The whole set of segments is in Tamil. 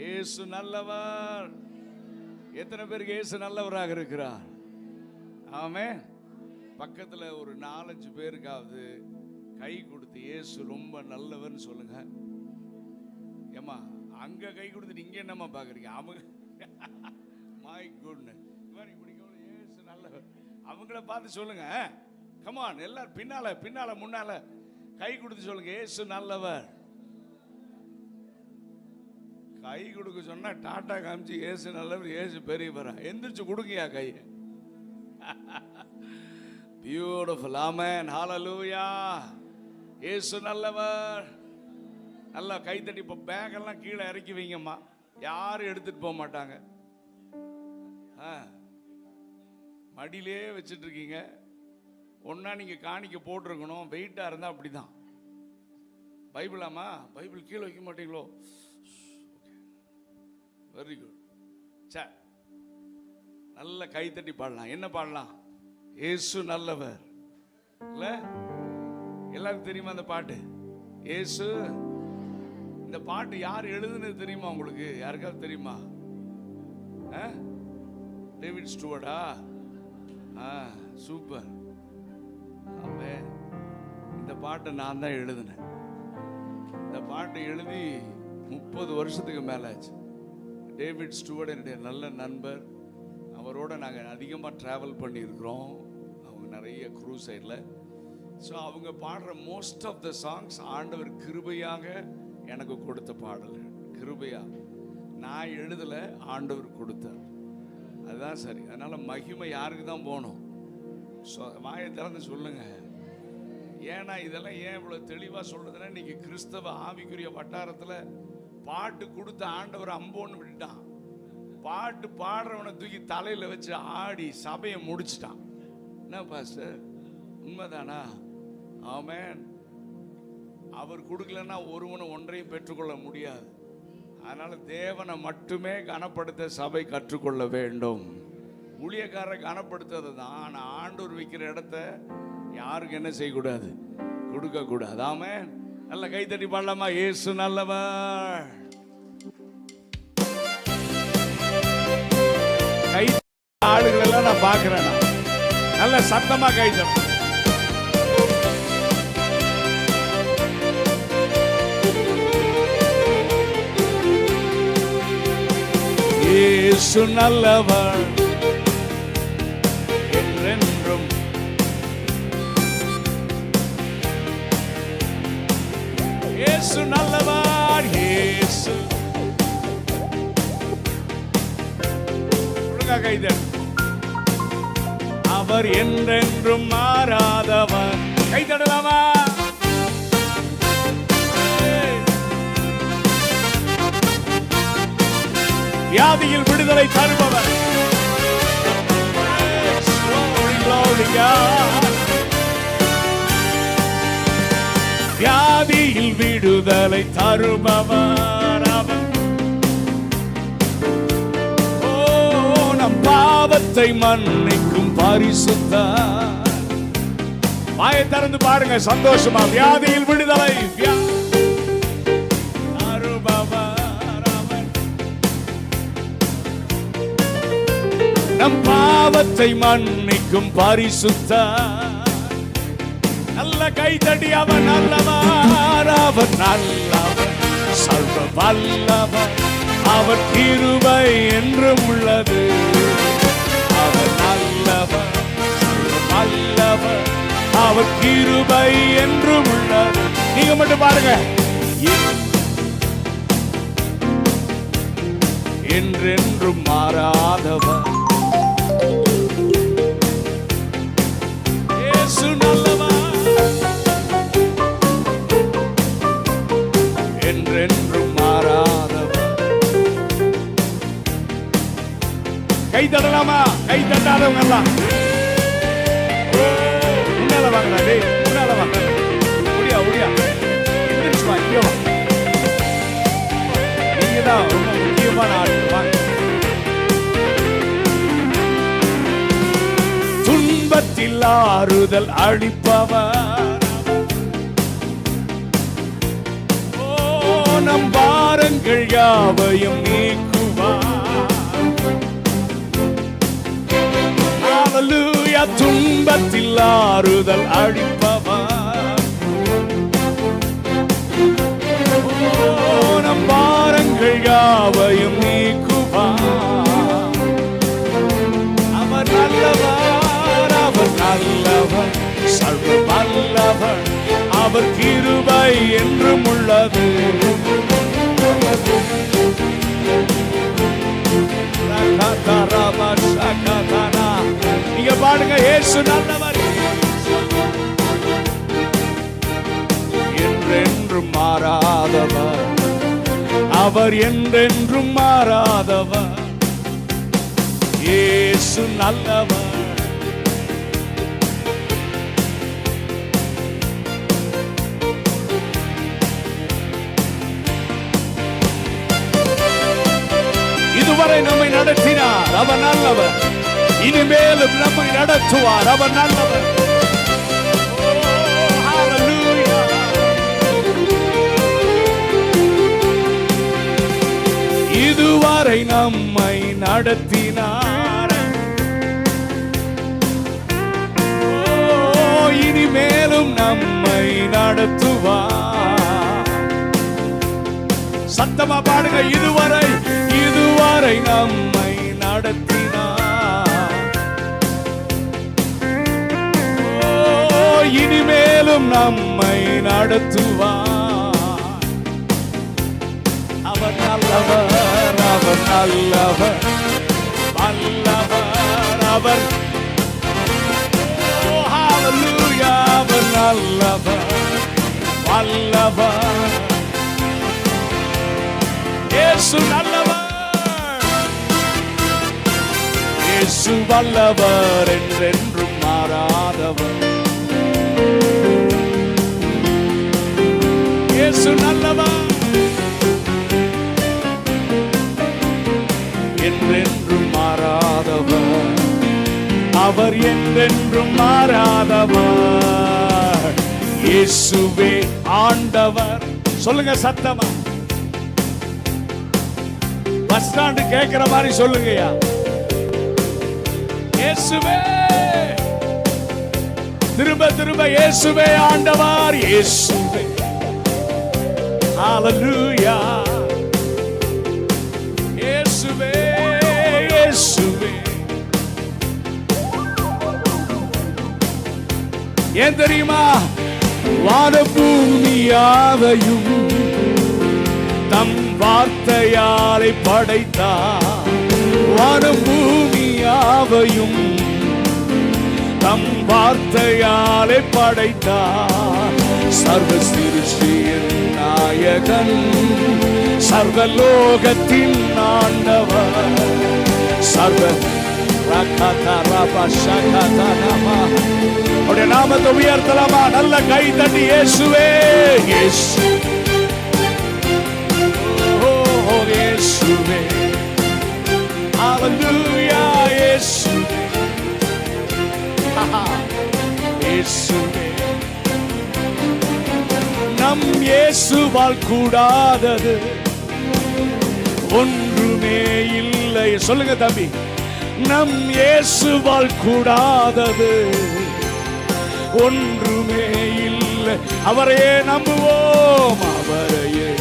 இயேசு நல்லவர். எத்தனை பேருக்கு இயேசு நல்லவராக இருக்கிறார்? ஆமென். பக்கத்துல ஒரு 4-5 பேருக்காவது கை கொடுத்து இயேசு ரொம்ப நல்லவர்னு சொல்லுங்க. ஏமா அங்க கை கொடுத்துட்டு இங்க என்னம்மா பாக்குறீங்க? அவங்க மை குட்னஸ், இயேசு நல்லவர். அவங்கள பார்த்து சொல்லுங்க. கமான், எல்லாரும் பின்னால முன்னால கை கொடுத்து சொல்லுங்க, இயேசு நல்லவர். கை கொடுக்க சொன்னா டாட்டா காமிச்சு இயேசு நல்லவர், இயேசு பெரியவரா? எந்திரிச்சு கொடுங்கயா கை. பியூட்டிஃபுல். ஆமென். ஹalleluya. இயேசு நல்லவர். நல்லா கை தட்டி. இப்போ பேக் எல்லாம் கீழே இறக்கி வைங்கம்மா, யாரும் எடுத்துட்டு போக மாட்டாங்க. மடியிலே வச்சுட்டு இருக்கீங்க. ஒன்னா நீங்க காணிக்க போட்டிருக்கணும். வெயிட்டா இருந்தா அப்படிதான். பைபிளாமா? பைபிள் கீழே வைக்க மாட்டீங்களோ? Very good. சரி, நல்ல கை தட்டி பாடலாம். என்ன பாடலாம்? இயேசு நல்லவர். இல்ல எல்லாருக்கும் தெரியுமா அந்த பாட்டு? இயேசு. இந்த பாட்டு யார் எழுதுனது தெரியுமா உங்களுக்கு? யாருக்காவது தெரியுமா? டேவிட் ஸ்டூவர்டா? சூப்பர். இந்த பாட்டை நான் தான் எழுதினேன். இந்த பாட்டை எழுதி 30 வருஷத்துக்கு மேல ஆச்சு. டேவிட் ஸ்டூவர்ட் என்னுடைய நல்ல நண்பர். அவரோட நாங்கள் அதிகமாக ட்ராவல் பண்ணியிருக்கிறோம். அவங்க நிறைய க்ரூசைடில். ஸோ அவங்க பாடுற மோஸ்ட் ஆஃப் த சாங்ஸ் ஆண்டவர் கிருபையாக எனக்கு கொடுத்த பாடல்கள். கிருபையாக நான் எழுதலை, ஆண்டவர் கொடுத்தார். அதுதான் சரி. அதனால் மகிமை யாருக்கு தான் போகணும்? வாயை திறந்து சொல்லுங்க. ஏன்னா இதெல்லாம் ஏன் இவ்வளோ தெளிவாக சொல்றதுன்னா, இன்னைக்கு கிறிஸ்தவ ஆவிக்குரிய வட்டாரத்தில் பாட்டு கொடுத்த ஆண்டவர் அம்போன்னு விட்டுட்டான். பாட்டு பாடுறவனை தூக்கி தலையில வச்சு ஆடி சபையை முடிச்சிட்டான். என்ன பாஸ்டர், உண்மைதானா? ஆமென். அவர் கொடுக்கலன்னா ஒருவனை ஒன்றையும் பெற்றுக்கொள்ள முடியாது. அதனால தேவனை மட்டுமே கனப்படுத்த சபை கற்றுக்கொள்ள வேண்டும். ஊழியக்காரரை கனப்படுத்துறது தான். ஆனால் ஆண்டவர் வைக்கிற இடத்த யாருக்கு என்ன செய்யக்கூடாது? கொடுக்க கூடாது. ஆமென். நல்ல கை தட்டி பாடலாமா? இயேசு நல்லவர். கை ஆளுகள் எல்லாம் நான் பார்க்கிறேன். நல்ல சத்தமா கை தட்டு. இயேசு நல்லவர் என்றென்றும். இயேசு நல்லவர். இயேசு கைதல். அவர் என்றென்றும் மாறாதவர். கைதடலாமா? வியாதியில் விடுதலை தருபவர். வியாதியில் விடுதலை தருபவர் அவர். நம் பாவத்தை மன்னிக்கும் பரிசுத்தர். வாயை திறந்து பாருங்க சந்தோஷமா. வியாதியில் விடுதலை தருபவர் அவர். நம் பாவத்தை மன்னிக்கும் பரிசுத்தர். நல்ல கைதடி. அவர் நல்லவர். அவர் நல்லவர், சர்வ வல்லவர். அவர் கிருபை என்றும் உள்ளது. அவர் நல்லவர், சர்வ வல்லவர். அவர் கிருபை என்றும் உள்ளது. நீங்க மட்டும் பாருங்க. என்றென்றும் மாறாதவர். இயேசு நல்லவர். என்றென்றும் மாறாதவர். கை தட்டலாமா? கை தட்டாதவங்க எல்லாம் முன்னால வாங்கடா. டேய் முன்னால வாங்க. ஒடியா ஒடியா. எந்திரிச்சுமா. இங்க வா. நீங்க தான் ரொம்ப முக்கியமான ஆள். வாங்க. துன்பத்தில் ஆறுதல் அளிப்பவர். நம் பாரங்கள் யாவையும் துன்பத்தில் ஆறுதல் அளிப்பவர். நம் பாரங்கள் யாவையும் நீக்குவார். அவர் நல்லவர், அவர் நல்லவர், சர்வ வல்லவர், அவர் கிருபை என்றும் உள்ளது. நீங்க பாடுங்க, இயேசு நல்லவர், என்றென்றும் மாறாதவர், அவர் என்றென்றும் மாறாதவர், இயேசு நல்லவர். இதுவரை நம்மை நடத்தினார், அவர் நல்லவர். இனிமேலும் நம்மை நடத்துவார், அவர் நல்லவர். இதுவரை நம்மை நடத்தினார், இனிமேலும் நம்மை நடத்துவார். சத்தமா பாடுங்க, இதுவரை நம்மை நடத்தினார், இனிமேலும் நம்மை நடத்துவார். அவர் நல்லவர், அவர் நல்லவர், வல்லவர், அவர் ஹalleluya, அவர் நல்லவர், வல்லவர், இயேசு நல்லவர், இயேசு வல்லவர், என்றென்றும் மாறாதவர், இயேசு நல்லவர், என்றென்றும் மாறாதவர், அவர் என்றென்றும் மாறாதவர், இயேசுவே ஆண்டவர். சொல்லுங்க சத்தமா, பஸ் ஸ்டாண்டு கேட்கிற மாதிரி சொல்லுங்கயா, இயேசுவே. திரும்ப திரும்ப இயேசுவே ஆண்டவர், இயேசுவே, ஹalleluya, இயேசுவே, இயேசுவே. ஏன் தெரியுமா? வான பூமியாவையும் தம் வார்த்தையாலை படைத்தார். வானம் பூமியாவையும் தம் வார்த்தையாலை படைத்தார். சர்வ சிருஷ்டியின் நாயகன், சர்வலோகத்தின் ஆண்டவர், சர்வ அவருடைய நாமத்தை உயர்த்தலாமா? நல்ல கை தட்டி இயேசுவே, இயேசு, இயேசுவே, ஹalleluya, இயேசுவே, இயேசுவே. நம் இயேசுவால் கூடாதது ஒன்றுமே இல்லை. சொல்லுங்க தம்பி, நம் இயேசுவால் கூடாதது ஒன்றுமே இல்லை. அவரையே நம்புவோம், அவரையே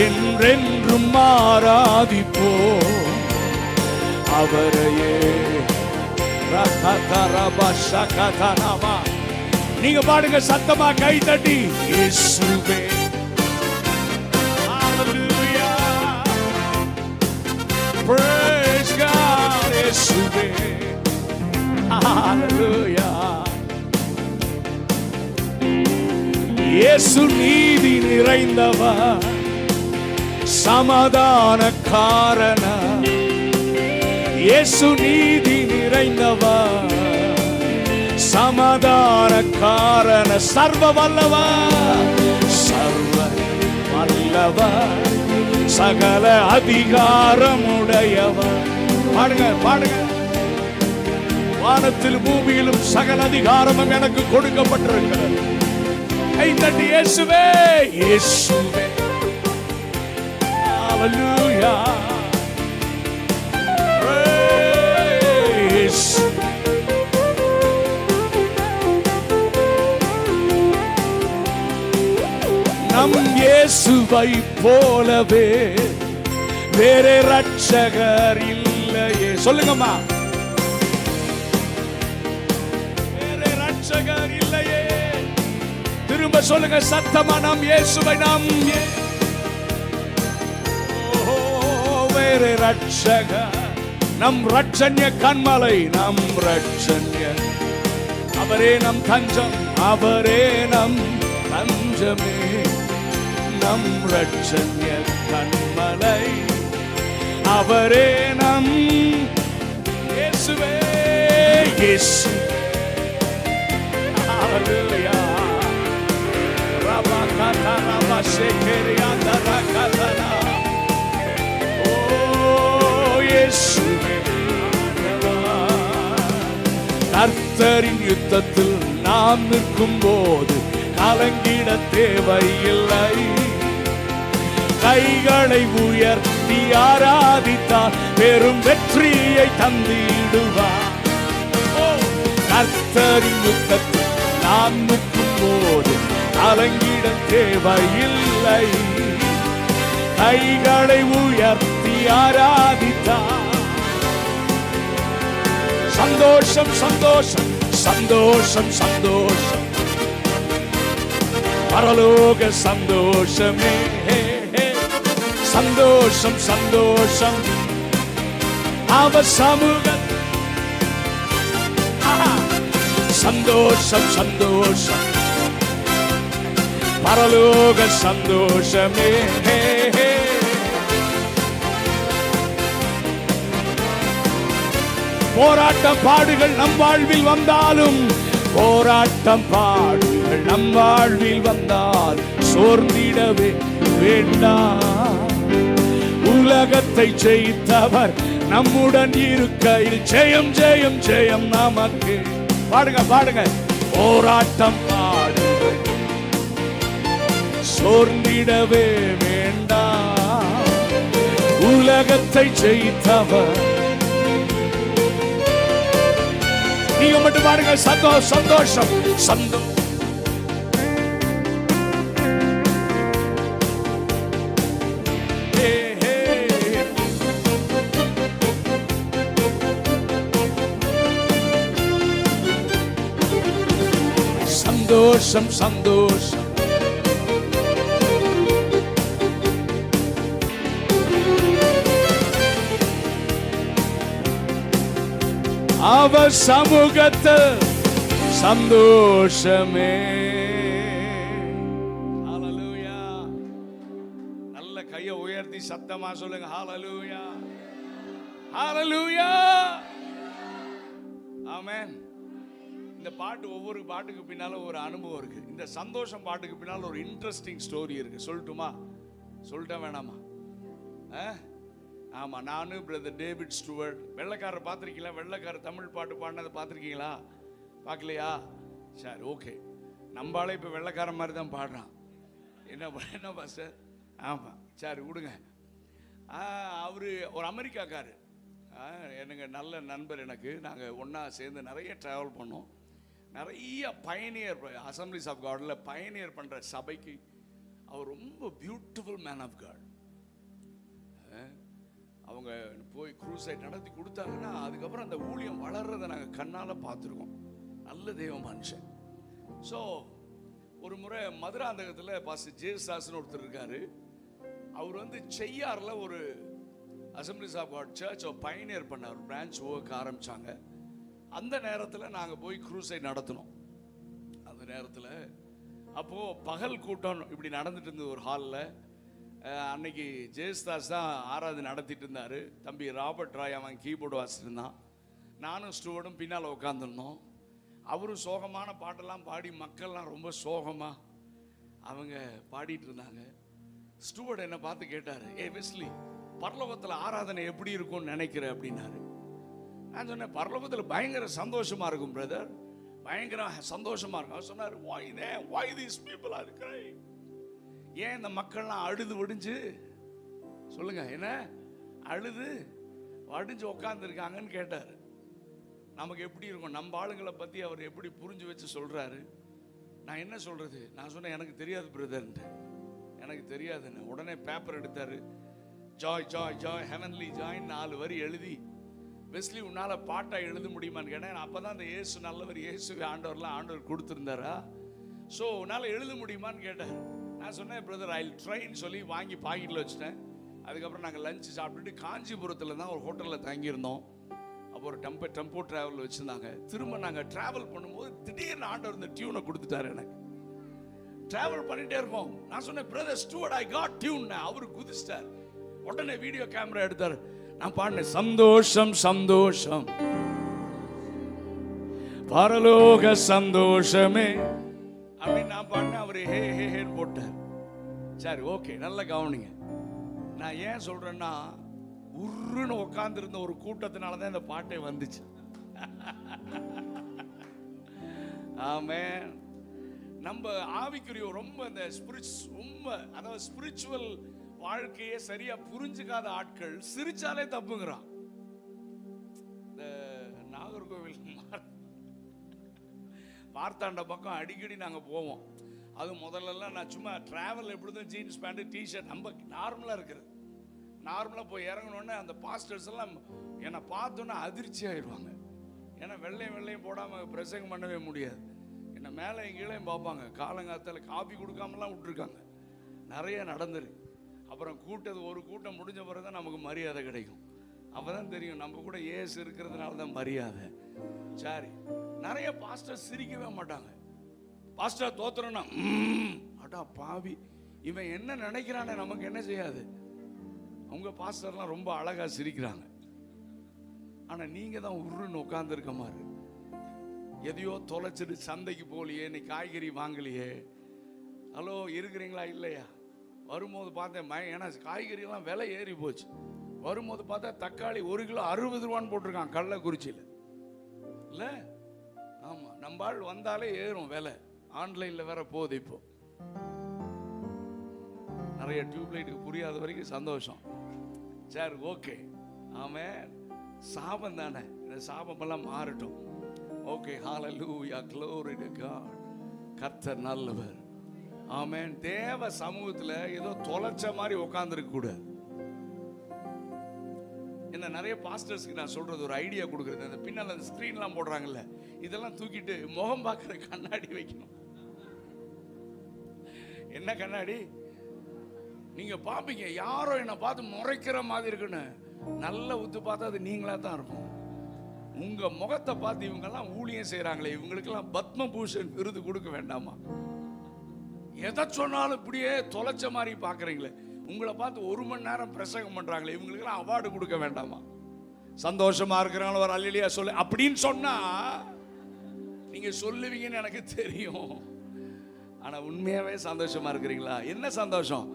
என்றென்றும் ஆராதிப்போம், அவரையே. நீங்க பாடுங்க சத்தமா கை தட்டி, இயேசுவே, ஹalleluya, praise God, இயேசுவே, ஹalleluya. இயேசு நீதி நிறைந்தவர், சமாதான காரணர். இயேசு நீதி நிறைந்தவர், சமாதான காரண, சர்வ வல்லவர், சர்வ வல்லவர், சகல அதிகாரமுடையவர். பாடுங்க பாடுங்க. வானத்தில் பூமியிலும் சகல அதிகாரமும் எனக்கு கொடுக்கப்பட்டிருக்கிறது. கை தட்டி இயேசுவே, இயேசுவே, ஹalleluya, இயேசுவை போலவே வேறே ரட்சகர் இல்லையே. சொல்லுங்கம்மா, வேறே ரட்சகர் இல்லையே. திரும்ப சொல்லுங்க சத்தமா, நாம் இயேசுவை வேறே ரட்சகர், நம் ரட்சண்ய கண்மலை, நம் ரட்சண்ய, அவரே நம் தஞ்சம், அவரே நம் தஞ்சமே, நம் ரட்சண்ய கண்மலை, அவரே நம் இயேசுவே. இயேசு ஹalleluya. ரபகதா ரபஷேகரியா தரகதனா. ஓ இயேசுவே, கர்த்தரின் யுத்தத்தில் நாம் நிற்கும் போது கலங்கிட தேவையில்லை. கைகளை உயர்த்தி ஆராதித்தார் பெரும் வெற்றியை தந்திடுவார். கர்த்தரின் யுத்தத்தில் நாம் நிற்கும் போது கலங்கிட தேவையில்லை. கைகளை உயர்த்தி ஆராதித்தார். சந்தோஷம் சந்தோஷம் சந்தோஷம் சந்தோஷம், பரலோக சந்தோஷமே. சந்தோஷம் சந்தோஷம், அவர் சமூக சந்தோஷம் சந்தோஷம், பரலோக சந்தோஷமே. போராட்டம் பாடுகள் நம் வாழ்வில் வந்தாலும், போராட்டம் பாடுகள் நம் வாழ்வில் வந்தால் சோர்ந்திடவே வேண்டாம். உலகத்தை ஜெயித்தவர் நம்முடன் இருக்கையில் ஜெயம் ஜெயம் ஜெயம் நமக்கு. பாடுங்க பாடுங்க, போராட்டம் பாடுகள் சோர்ந்திடவே வேண்டாம். உலகத்தை ஜெயித்தவர். நீங்க மட்டும் பாருங்க, சந்தோஷம் சந்தோஷம் சந்தோஷம். சந்தோஷம் சந்தோஷம், அவர் சமூகத்தில் சந்தோஷமே. ஹalleluya. நல்ல கையை உயர்த்தி சத்தமா சொல்லுங்க ஹalleluya, ஹalleluya, ஆமென். இந்த பாட்டு, ஒவ்வொரு பாட்டுக்கு பின்னால ஒரு அனுபவம் இருக்கு. இந்த சந்தோஷம் பாட்டுக்கு பின்னால ஒரு இன்ட்ரெஸ்டிங் ஸ்டோரி இருக்கு. சொல்லட்டுமா? சொல்லிட்டா வேணாமா? ஆமா, நானு பிரதர் டேவிட் ஸ்டூவர்ட், வெள்ளைக்காரர் பார்த்துருக்கீங்களா? வெள்ளைக்காரர் தமிழ் பாட்டு பாடினதை பார்த்துருக்கீங்களா? பார்க்கலையா? சரி, ஓகே. நம்மளால இப்போ வெள்ளைக்காரன் மாதிரி தான் பாடுறான். என்ன பாஸ்டர்? ஆமாம், சரி விடுங்க. அவர் ஒரு அமெரிக்காக்காரு, எனக்கு நல்ல நண்பர். எனக்கு நாங்கள் ஒன்றா சேர்ந்து நிறைய ட்ராவல் பண்ணோம். நிறைய பயனியர், அசம்பிளிஸ் ஆஃப் காட்ல பயனியர் பண்ணுற சபைக்கு அவர் ரொம்ப பியூட்டிஃபுல் மேன் ஆஃப் காட். அவங்க போய் க்ரூசைட் நடத்தி கொடுத்தாங்கன்னா அதுக்கப்புறம் அந்த ஊழியம் வளர்றதை நாங்கள் கண்ணால் பார்த்துருக்கோம். நல்ல தெய்வ மனுஷன். ஸோ ஒரு முறை மதுராந்தகத்தில் பாஸ்டர் ஜேசாஸ்னு ஒருத்தர் இருக்காரு. அவர் வந்து செய்யாரில் ஒரு அசம்பிளிஸ் ஆஃப் காட் சர்ச் பயனியர் பண்ணார், பிரான்ச் ஒர்க் ஆரம்பித்தாங்க. அந்த நேரத்தில் நாங்கள் போய் க்ரூசைட் நடத்தினோம். அந்த நேரத்தில் அப்போது பகல் கூட்டம் இப்படி நடந்துட்டு இருந்தது ஒரு ஹாலில். அன்னைக்கு ஜெயஸ்தாஸ் தான் ஆராதனை நடத்திட்டு இருந்தார். தம்பி ராபர்ட் ராய் அவன் கீபோர்டு வாசிச்சிருந்தான். நானும் ஸ்டூவர்டும் பின்னால் உட்காந்துருந்தோம். அவரும் சோகமான பாட்டெல்லாம் பாடி மக்கள்லாம் ரொம்ப சோகமாக அவங்க பாடிட்டு இருந்தாங்க. ஸ்டூவர்ட் என்னை பார்த்து கேட்டார், வெஸ்லி, பரலோகத்தில் ஆராதனை எப்படி இருக்கும்னு நினைக்கிற அப்படின்னாரு. நான் சொன்னேன், பரலோகத்தில் பயங்கர சந்தோஷமா இருக்கும் பிரதர், பயங்கர சந்தோஷமா இருக்கும். அவர் சொன்னார், why these people are crying? ஏன் இந்த மக்கள்லாம் அழுது வடிஞ்சு, சொல்லுங்க, என்ன அழுது வடிஞ்சு உட்காந்துருக்காங்கன்னு கேட்டார். நமக்கு எப்படி இருக்கும்? நம்ம ஆளுங்களை பற்றி அவர் எப்படி புரிஞ்சு வச்சு சொல்கிறாரு. நான் என்ன சொல்கிறது? நான் சொன்னேன், எனக்கு தெரியாது பிரதர்ன்ட்டு. எனக்கு தெரியாதுன்னு. உடனே பேப்பர் எடுத்தாரு. Joy Joy Joy heavenly Joy 4 வரி எழுதி, வெஸ்லி உன்னால பாட்டா எழுத முடியுமான்னு கேட்டேன். அப்பதான் அந்த இயேசு நல்லவர், இயேசுவை ஆண்டவர் கொடுத்துருந்தாரா, ஸோ உன்னால எழுத முடியுமான்னு கேட்டார். நான் சொன்னேன், பிரதர் ஐ ட்ரைன்னு சொல்லி வாங்கி பாக்கெட்டில் வச்சுட்டேன். அதுக்கப்புறம் நாங்கள் லஞ்சு சாப்பிட்டுட்டு காஞ்சிபுரத்தில் தான் ஒரு ஹோட்டலில் தங்கியிருந்தோம். அப்போ ஒரு டெம்போ ட்ராவல் வச்சுருந்தாங்க. திரும்ப நாங்கள் ட்ராவல் பண்ணும்போது திடீர்னு ஆண்டவர் இந்த டியூனை கொடுத்துட்டாரு எனக்கு. ட்ராவல் பண்ணிட்டே இருக்கோம். நான் சொன்னேன், brother Stuart I got tune. அவரு குதிச்சிட்டார். உடனே வீடியோ கேமரா எடுத்தார். நான் பாடினேன், சந்தோஷம் சந்தோஷம் பரலோக சந்தோஷமே அப்படின்னு நான் பாடினேன். அவரு ஹே ஹே ஹேன்னு போட்டார். சரி, ஓகே, நல்ல கவனிங்க. நான் ஏன் சொல்றேன்னா, உருன்னு உட்கார்ந்து இருந்த ஒரு கூட்டத்தினாலதான் இந்த பாட்டே வந்துச்சு. ஆமென். நம்ம ஆவிக்குரிய ரொம்ப இந்த அதாவது ஸ்பிரிச்சுவல் வாழ்க்கையே சரியா புரிஞ்சுக்காத ஆட்கள் சிரிச்சாலே தப்புங்கிறான். இந்த நாகர்கோவில் மார்த்தாண்ட பக்கம் அடிக்கடி நாங்க போவோம். அது முதல்லலாம் நான் சும்மா டிராவல் எப்படிதான் ஜீன்ஸ் பேண்ட் டிஷர்ட் நம்ம நார்மலா இருக்கிறது. நார்மலா போய் இறங்கணுன்னே அந்த பாஸ்டர்ஸ் எல்லாம் என்னை பார்த்தோன்னா அதிர்ச்சி ஆயிடுவாங்க. ஏன்னா வெள்ளையும் போடாம பிரசங்கம் பண்ணவே முடியாது. என்ன மேலே எங்கேயும் பார்ப்பாங்க. காலங்காலத்தில் காபி கொடுக்காமலாம் விட்டுருக்காங்க. நிறைய நடந்துரு. அப்புறம் ஒரு கூட்டம் முடிஞ்ச பிறகு தான் நமக்கு மரியாதை கிடைக்கும். அப்போதான் தெரியும் நம்ம கூட ஏசு இருக்கிறதுனால தான் மரியாதை. சரி, நிறைய பாஸ்டர் சிரிக்கவே மாட்டாங்க. பாஸ்டர் தோத்துறோன்னா அடா பாவி, இவன் என்ன நினைக்கிறானே நமக்கு என்ன செய்யாது. அவங்க பாஸ்டர்லாம் ரொம்ப அழகா சிரிக்கிறாங்க. ஆனா நீங்க தான் உருன்னு உட்கார்ந்து இருக்க மாதிரி. எதையோ தொலைச்சிட்டு சந்தைக்கு போகலையே, இன்னைக்கு காய்கறி வாங்கலையே. ஹலோ, இருக்கிறீங்களா இல்லையா? வரும்போது பார்த்தேன், ஏன்னா காய்கறி எல்லாம் விலை ஏறி போச்சு. வரும்போது பார்த்தா தக்காளி 1 கிலோ 60 ரூபான்னு போட்டிருக்கான் கள்ளக்குறிச்சியில். இல்ல, ஆமா, நம்ம ஆள் வந்தாலே ஏறும் விலை. ஆன்லைன்ல வேற போகுது. இப்போ நிறைய டியூப்லைட்டுக்கு புரியாத வரைக்கும் சந்தோஷம். சரி, ஓகே. ஆமென். சாபம் தானே, இந்த சாபம் எல்லாம் மாறட்டும். Okay, hallelujah, glory to God. கர்த்தர் நல்லவர். ஆமென். தேவ சமூகத்துல ஏதோ தொலைச்ச மாதிரி உட்கார்ந்துருக்க கூடாது. இந்த நிறைய பாஸ்டர்ஸ்க்கு நான் சொல்றது ஒரு ஐடியா கொடுக்குறது. அந்த பின்னால் அந்த ஸ்கிரீன்லாம் போடுறாங்கல்ல, இதெல்லாம் தூக்கிட்டு முகம் பார்க்குற கண்ணாடி வைக்கணும். என்ன கண்ணாடி? நீங்க பாப்பீங்க, யாரோ என்னை பார்த்து முறைக்கிற மாதிரி இருக்குன்னு. நல்ல உத்து பார்த்தா அது நீங்களா தான் இருக்கும். உங்க முகத்தை பார்த்து இவங்கெல்லாம் ஊழியம் செய்யறாங்களே, இவங்களுக்கெல்லாம் பத்மபூஷன் விருது கொடுக்க வேண்டாமா? எதை சொன்னாலும் இப்படியே தொலைச்ச மாதிரி பாக்குறீங்களே, உங்களை பார்த்து 1 மணி நேரம் பிரசங்கம் பண்றாங்களே, இவங்களுக்கெல்லாம் அவார்டு கொடுக்க வேண்டாமா? சந்தோஷமா இருக்கிறாங்களோ ஒரு அல்லேலூயா சொல்லு அப்படின்னு சொன்னா நீங்க சொல்லுவீங்கன்னு எனக்கு தெரியும். ஆனா உண்மையாவே சந்தோஷமா இருக்கிறீங்களா? என்ன சந்தோஷம்?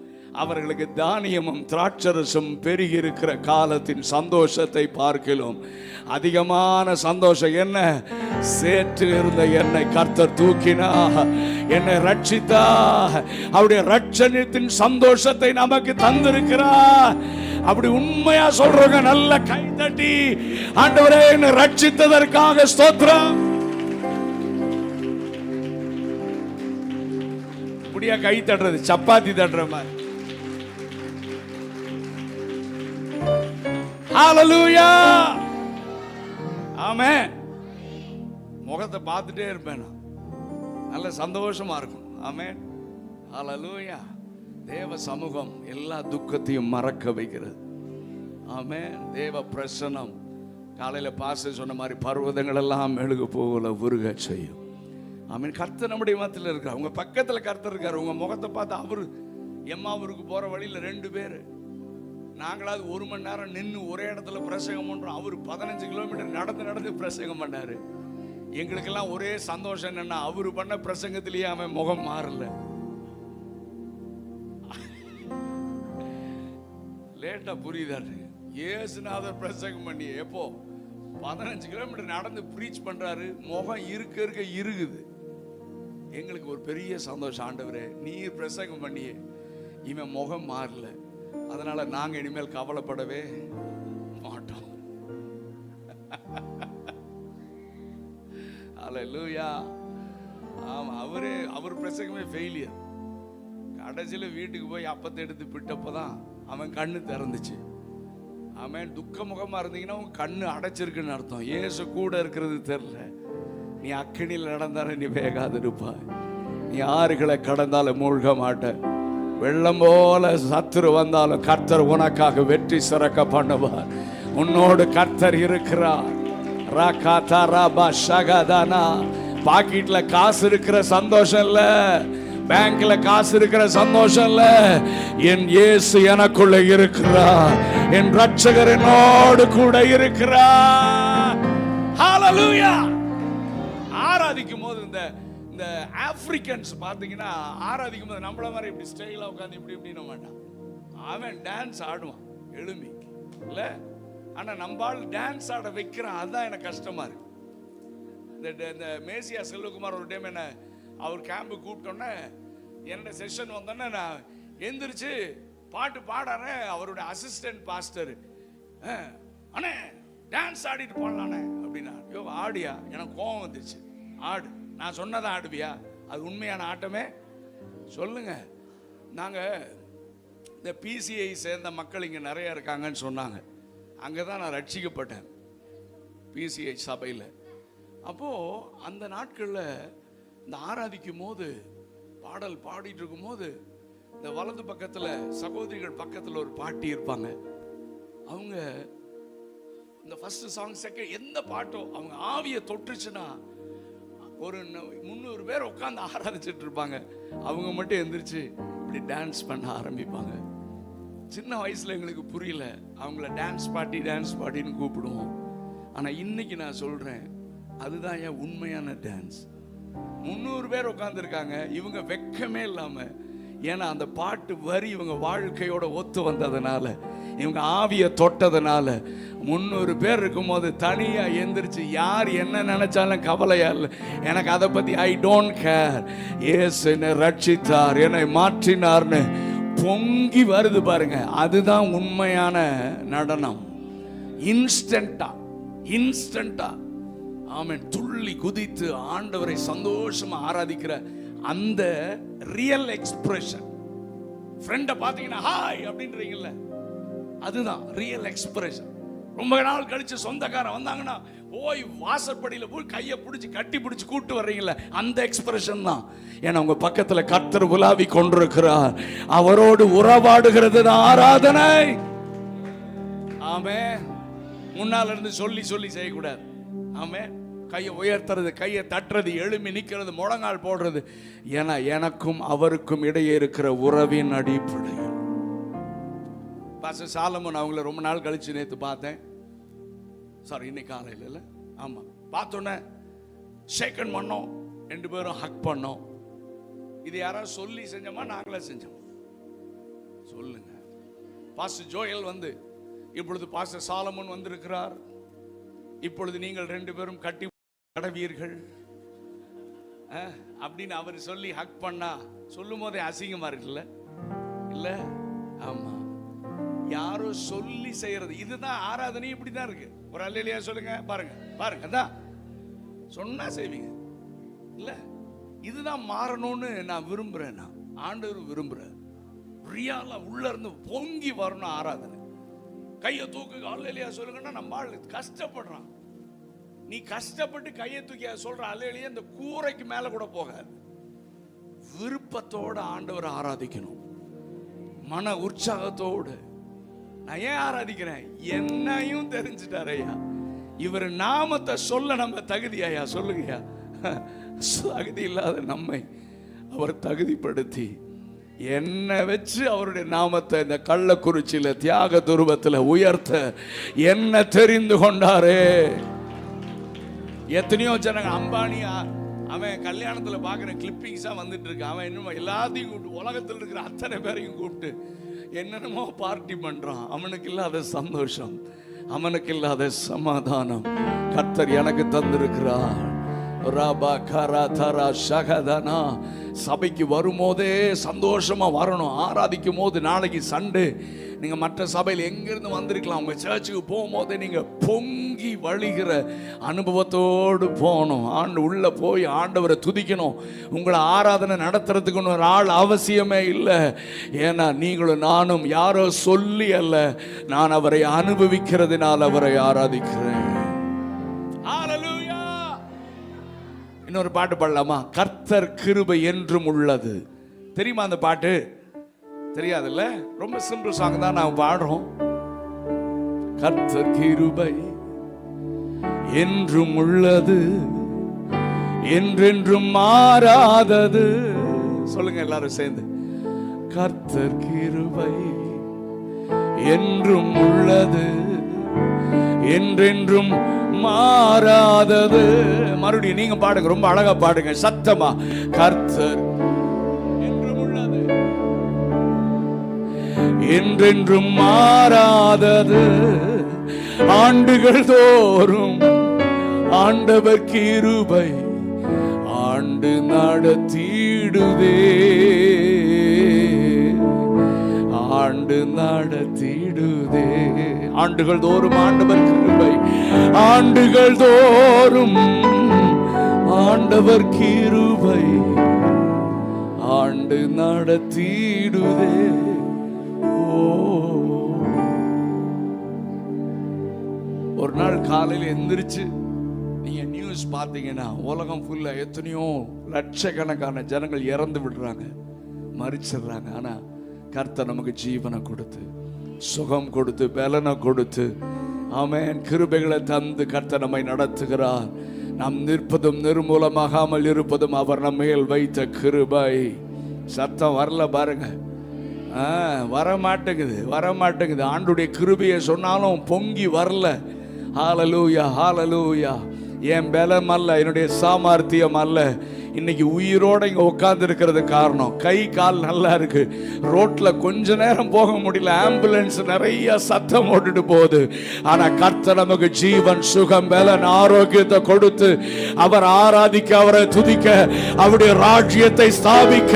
அவர்களுக்கு தானியமும் திராட்சரசும் பெருகி இருக்கிற காலத்தின் சந்தோஷத்தை பார்க்கலாம் அதிகமான சந்தோஷம். என்ன? சேற்று இருந்த என்னை கர்த்தர் தூக்கினா, என்னை ரட்சித்தா, அவருடைய ரட்சணத்தின் சந்தோஷத்தை நமக்கு தந்திருக்கிறார். அப்படி உண்மையா சொல்றவங்க நல்ல கை தட்டி, ஆண்டவரே என்னை ரட்சித்ததற்காக ஸ்தோத்திரம். இப்படியா கை தட்டுறது? சப்பாத்தி தட்டுற மாதிரி. ஹalleluya, ஆமென். முகத்தை பார்த்துட்டே இருப்பேன், நல்ல சந்தோஷமா இருக்கும். ஆமென், ஹalleluya. தேவ சமூகம் எல்லா துக்கத்தையும் மறக்க வைக்கிறது. ஆமென். தேவ பிரசன்னம் காலையில பாஸ்டர் சொன்ன மாதிரி பர்வதங்கள் எல்லாம் மெழுகு போல உருக செய்யும். ஆமென். கர்த்தர் நம்முடைய மத்தியில் இருக்கிறார். உங்க பக்கத்துல கர்த்தர் இருக்காரு. உங்க முகத்தை பார்த்து அவரு எம்மாவூருக்கு போற வழியில 2 பேர், நாங்களாவது 1 மணி நேரம் நின்று ஒரே இடத்துல பிரசங்கம் பண்றோம். அவரு 15 கிலோமீட்டர் நடந்து பிரசங்கம் பண்ணாரு. எங்களுக்கெல்லாம் ஒரே சந்தோஷம் என்னன்னா, அவரு பண்ண பிரசங்கத்திலேயே அவன் முகம் மாறல. லேட்டா புரியுதாரு. இயேசுநாதர் பிரசங்கம் பண்ணி எப்போ 15 கிலோமீட்டர் நடந்து பிரீச் பண்றாரு. முகம் இருக்க இருக்குது. எங்களுக்கு ஒரு பெரிய சந்தோஷம். ஆண்டவரே, நீர் பிரசங்கம் பண்ணியே இவன் முகம் மாறல, அதனால நாங்க இனிமேல் கவலைப்படவே மாட்டோம். அல்லேலூயா. ஆமா, அவர் பிரசங்கமே ஃபெயிலியர். கடைசியில் வீட்டுக்கு போய் அப்பத்தை எடுத்து பிட்டப்பதான் அவன் கண்ணு திறந்துச்சு. அவன் துக்க முகமா இருந்தீங்கன்னா உன் கண்ணு அடைச்சிருக்குன்னு அர்த்தம். இயேசு கூட இருக்கிறது தெரியல. நீ அக்கினியில் நடந்தாலும் நீ வேகாது இருப்பாய். நீ ஆறுகளை கடந்தாலும் மூழ்க மாட்ட. வெள்ளம் போல சத்துரு வந்தாலும் கர்த்தர் உனக்காக வெற்றி சிறக்க பண்ணுவார். உன்னோடு கர்த்தர் இருக்கிறார். பாக்கெட்ல காசு இருக்கிற சந்தோஷம் இல்ல, பேங்க்ல காசு இருக்கிற சந்தோஷம் இல்ல. என் இயேசு எனக்குள்ள இருக்கிறார். என் ரட்சகர் என்னோடு கூட இருக்கிறார். ஹalleluya. ஆராதிக்கும் போது இந்த ஆப்பிரிக்கன்ஸ் பாத்தீங்கன்னா ஆராதிக்கும் போது நம்மள மாதிரி இப்படி ஸ்டைலா உட்கார்ந்து இப்படி இப்படின மாட்டான். அவன் டான்ஸ் ஆடுவான் எழுமி இல்ல. ஆனா நம்மால் டான்ஸ் ஆட வைக்கிறான். அதுதான் எனக்கு கஷ்டமா இருக்கு. இந்த மேசியா செல்வகுமார் ஒரு டைம் என்ன அவர் கேம்பு கூப்பிட்டோன்னே என்னோட செஷன் வந்தோன்னே நான் எந்திரிச்சு பாட்டு பாடுறேன். அவருடைய அசிஸ்டன்ட் பாஸ்டர் அண்ணே டான்ஸ் ஆடிட்டு போடலானே அப்படின்னா. ஐயோ ஆடியா? எனக்கு கோபம் வந்துருச்சு. ஆடு, நான் சொன்னதை ஆடுவியா? அது உண்மையான ஆட்டமே? சொல்லுங்க. நாங்கள் இந்த பிசிஐ சேர்ந்த மக்கள் இங்கே நிறைய இருக்காங்கன்னு சொன்னாங்க. அங்கே தான் நான் ரட்சிக்கப்பட்டேன், பிசிஐ சபையில். அப்போது அந்த நாட்களில் இந்த ஆராதிக்கும் போது பாடல் பாடிட்டு இருக்கும் போது இந்த வலது பக்கத்தில் சகோதரிகள் பக்கத்தில் ஒரு பாட்டி இருப்பாங்க. அவங்க இந்த ஃபர்ஸ்ட் சாங் செகண்ட் எந்த பாட்டோ அவங்க ஆவியை தொட்டுச்சுன்னா ஒரு 300 பேர் உட்காந்து ஆராதிச்சுட்டு இருப்பாங்க. அவங்க மட்டும் எந்திரிச்சு இப்படி டான்ஸ் பண்ண ஆரம்பிப்பாங்க. சின்ன வயசுல எங்களுக்கு புரியல, அவங்கள டான்ஸ் பாட்டின்னு கூப்பிடுவோம். ஆனா இன்னைக்கு நான் சொல்றேன், அதுதான் என் உண்மையான டான்ஸ். 300 பேர் உட்காந்துருக்காங்க, இவங்க வெக்கமே இல்லாம. ஏன்னா அந்த பாட்டு வரி இவங்க வாழ்க்கையோட ஒத்து வந்ததுனால, இவங்க ஆவிய தொட்டதுனால 300 பேர் இருக்கும்போது தனியா எந்திரிச்சு யார் என்ன நினைச்சாலும் கவலையா இல்லை. எனக்கு அதை பத்தி ஐ டோன்ட் கேர். இயேசு என்னை ரட்சித்தார், என்னை மாற்றினார்னு பொங்கி வருது பாருங்க. அதுதான் உண்மையான நடனம். இன்ஸ்டன்டா ஆமென் துள்ளி குதித்து ஆண்டவரை சந்தோஷமா ஆராதிக்கிற அந்த ரியல் எக்ஸ்பிரஷன். ஃப்ரெண்ட பாத்தீங்கன்னா ஹாய் அப்படின்றீங்கல்ல, அதுதான் ரியல் எக்ஸ்பிரஷன். ரொம்ப நாள் கழிச்சு சொந்தக்காரன் வந்தாங்கன்னா போய் வாசற்படியில போய் கையை பிடிச்சி கட்டி பிடிச்சி கூட்டு வர்றீங்கல்ல, அந்த எக்ஸ்பிரஷன் தான். ஏன்னா உங்க பக்கத்துல கர்த்தர் உலாவி கொண்டிருக்கிறார். அவரோடு உறவாடுகிறது ஆராதனை. ஆமே. முன்னால இருந்து சொல்லி செய்யக்கூடாது. ஆமே. கையை உயர்த்துறது, கையை தட்டுறது, எழுமி நிற்கிறது, முழங்கால் போடுறது. ஏன்னா எனக்கும் அவருக்கும் இடையே இருக்கிற உறவின் அடிப்படையில். பாஸ்டர் சாலமன் அவங்கள ரொம்ப நாள் கழிச்சு நேற்று பார்த்தேன். சாரி, இன்னைக்கு காலையில் இல்லை. ஆமாம், பார்த்தோன்னே ஷேக்கன் பண்ணோம், 2 பேரும் ஹக் பண்ணோம். இது யாராவது சொல்லி செஞ்சோமா நாங்களே செஞ்சோம்? சொல்லுங்க. பாஸ்டர் ஜோயல் வந்து இப்பொழுது பாஸ்டர் சாலமன் வந்திருக்கிறார், இப்பொழுது நீங்கள் 2 பேரும் கட்டி கடவீர்கள் அப்படின்னு அவர் சொல்லி ஹக் பண்ணா சொல்லும் போதே அசிங்கமா இருக்குல்ல? இல்ல? ஆமா, யாரோ சொல்லி செய்யறது. இதுதான் ஆராதனை. இப்படிதான் இருக்கு. ஒரு அல்லேலூயா சொல்லுங்க. பாருங்க அதான் சொன்னா செய்வீங்க இல்ல? இதுதான் மாறணும்னு நான் விரும்புறேன். நான் ஆண்டவர் விரும்புறேன். ரியாலா உள்ள இருந்து பொங்கி வரணும் ஆராதனை. கையை தூக்கு அல்லேலூயா சொல்லுங்கன்னா நம்ம ஆள் கஷ்டப்படுறான். நீ கஷ்டப்பட்டு கையை தூக்கி சொல்ற அல்லேலூயா இந்த கூரைக்கு மேல கூட போகாது. விருப்பத்தோட ஆண்டவர் ஆராதிக்கணும், மன உற்சாகத்தோடு. நான் ஏன் ஆராதிக்கிறேன்? என்னையும் தெரிஞ்சுட்டாரையா, இவர் நாமத்தை சொல்ல நம்ம தகுதியாயா? சொல்லுங்கய்யா. தகுதி இல்லாத நம்மை அவர் தகுதிப்படுத்தி என்ன வச்சு அவருடைய நாமத்தை இந்த கள்ளக்குறிச்சியில தியாக துருவத்தில் உயர்த்த என்ன தெரிந்து கொண்டாரே. எத்தனையோ ஜனங்க அம்பானி அவன் கல்யாணத்துல பாக்குற கிளிப்பிங்ஸா வந்துட்டு இருக்கு. அவன் இன்னும் எல்லாத்தையும் கூப்பிட்டு, உலகத்தில் இருக்கிற அத்தனை பேரையும் கூப்பிட்டு என்னென்னமோ பார்ட்டி பண்றான். அவனுக்கு இல்லாத சந்தோஷம், அவனுக்கு இல்லாத சமாதானம் கர்த்தர் எனக்கு தந்திருக்கிறார். சபைக்கு வரும்போதே சந்தோஷமா வரணும். ஆராதிக்கும் போது நாளைக்கு சண்டே, நீங்க மற்ற சபையில் எங்கிருந்து வந்திருக்கலாம், உங்க சர்ச்சுக்கு போகும்போதே நீங்க பொங்கி வழிகிற அனுபவத்தோடு போகணும். உள்ள போய் ஆண்டவரை துதிக்கணும். உங்களை ஆராதனை நடத்துறதுக்கு ஒரு ஆள் அவசியமே இல்லை. ஏன்னா நீங்களும் நானும் யாரோ சொல்லி அல்ல, நான் அவரை அனுபவிக்கிறதுனால் அவரை ஆராதிக்கிறேன். இன்னொரு பாட்டு பாடலாமா? கர்த்தர் கிருபை என்றும் உள்ளது. தெரியுமா அந்த பாட்டு? தெரியாதுல்ல? ரொம்ப சிம்பிள் சாங் தான் நான் பாடுறோம். கர்த்தர் கிருபை என்றும் உள்ளது, என்றென்றும் மாறாதது. சொல்லுங்க எல்லாரும் சேர்ந்து. கர்த்தர் கிருபை என்றும் உள்ளது, என்றென்றும் மாறாதது. மறுபடியும் நீங்க பாடுங்க, ரொம்ப அழகா பாடுங்க சத்தமா. கர்த்தர் என்றும் உள்ளது, என்றென்றும் மாறாதது. ஆண்டுகள் தோறும் ஆண்டவர் கிருபை ஆண்டு நடத்திடுதே, ஆண்டு நடத்திடுதே. ஆண்டுகள் தோறும் ஆண்டவர் கிருபை, ஆண்டுகள் தோறும் ஆண்டவர் கிருபை ஆண்டு நடத்திடுதே. ஒரு நாள் காலையில் எந்திரிச்சு நீங்க நியூஸ் பார்த்தீங்கன்னா உலகம் ஃபுல்லா எத்தனையோ லட்சக்கணக்கான ஜனங்கள் இறந்து விடுறாங்க, மரிச்சிடுறாங்க. ஆனா கர்த்தர் நமக்கு ஜீவனை கொடுத்து, சுகம் கொடுத்து, பலனை கொடுத்து, ஆமென், கிருபைகளை தந்து கர்த்தர் நம்மை நடத்துகிறார். நாம் நிற்பதும் நிர்மூலமாகாமல் இருப்பதும் அவர் நம்ம மேல் வைத்த கிருபை. சத்தம் வரல பாருங்க, வரமாட்டேங்குது. ஆண்டுடைய கிருபையை சொன்னாலும் பொங்கி வரல. ஹல்லேலூயா, ஹல்லேலூயா. என் பலம் அல்ல, என்னுடைய சாமர்த்தியம் அல்ல. இன்னைக்கு உயிரோட இங்க உட்கார்ந்து இருக்கிறது காரணம் கை கால் நல்லா இருக்கு. ரோட்ல கொஞ்ச நேரம் போக முடியல, ஆம்புலன்ஸ் நிறைய சத்தம் ஓட்டுட்டு போகுது. ஆனா கர்த்தர் நமக்கு ஜீவன், சுகம், பலன், ஆரோக்கியத்தை கொடுத்து அவர் ஆராதிக்க, அவரை துதிக்க, அவருடைய ராஜ்யத்தை ஸ்தாபிக்க